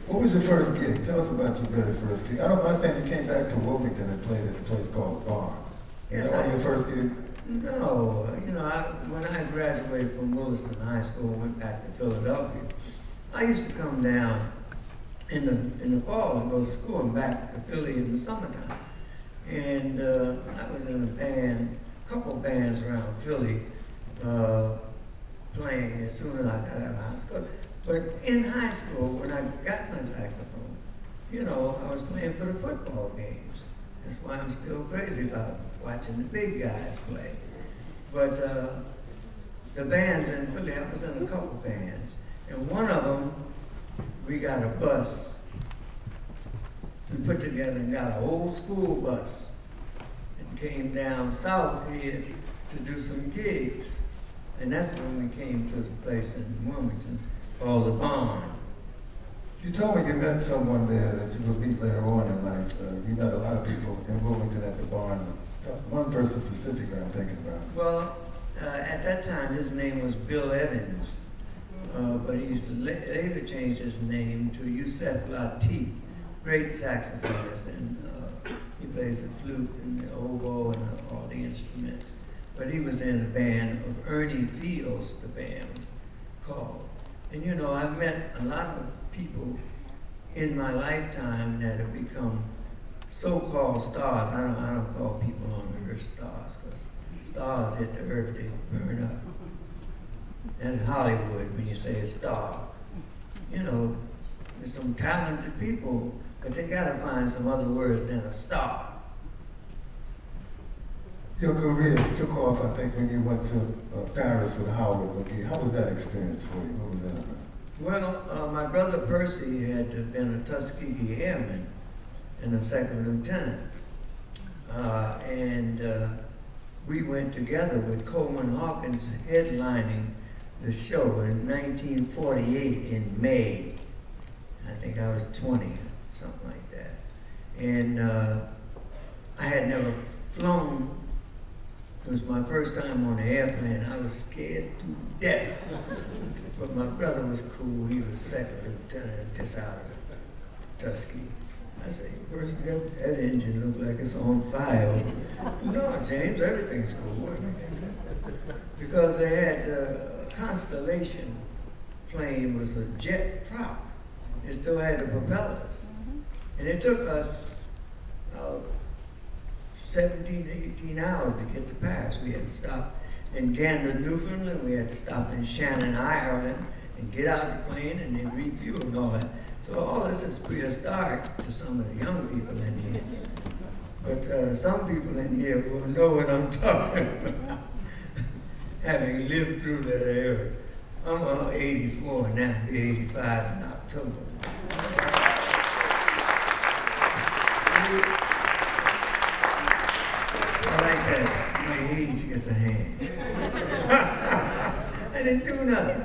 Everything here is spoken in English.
What was your first gig? Tell us about your very first gig. I don't understand you came back to Wilmington and played at a place called Barn. Is that one of your first gigs? No, when I graduated from Williston High School and went back to Philadelphia, I used to come down in the fall and go to school and back to Philly in the summertime. And I was in a band, a couple of bands around Philly, playing as soon as I got out of high school. But in high school, when I got my saxophone, I was playing for the football games. That's why I'm still crazy about watching the big guys play. But the bands in Philly, I was in a couple bands. And one of them, we got a bus. We put together and got an old school bus and came down south here to do some gigs. And that's when we came to the place in Wilmington called the Barn. You told me you met someone there that you would meet later on in life. You met a lot of people in Wilmington at the Barn. One person specifically I'm thinking about. Well, at that time his name was Bill Evans, but he's later changed his name to Yusef Latif, great saxophonist, and he plays the flute and the oboe and all the instruments. But he was in a band of Ernie Fields, the band was called. And I've met a lot of people in my lifetime that have become so-called stars. I don't call people on the earth stars, because stars hit the earth, they burn up. That's Hollywood when you say a star. There's some talented people, but they gotta find some other words than a star. Your career took off, I think, when you went to Paris with Howard McGee. How was that experience for you? What was that about? Well, my brother Percy had been a Tuskegee Airman and a second lieutenant. We went together with Coleman Hawkins headlining the show in 1948 in May. I think I was 20, something like that. And I had never flown. It was my first time on the airplane. I was scared to death. But my brother was cool. He was second lieutenant just out of Tuskegee. I said, "First, that engine looked like it's on fire." "No, James, everything's cool. Everything's cool." Because they had a Constellation plane was a jet prop. It still had the propellers. And it took us 17, 18 hours to get to Paris. We had to stop in Gander, Newfoundland. We had to stop in Shannon, Ireland, and get out of the plane and then refuel and all that. So all this is prehistoric to some of the young people in here. But some people in here will know what I'm talking about, having lived through that era. I'm 84 now, I'll be 85 in October. I like that. My age gets a hand. I didn't do nothing.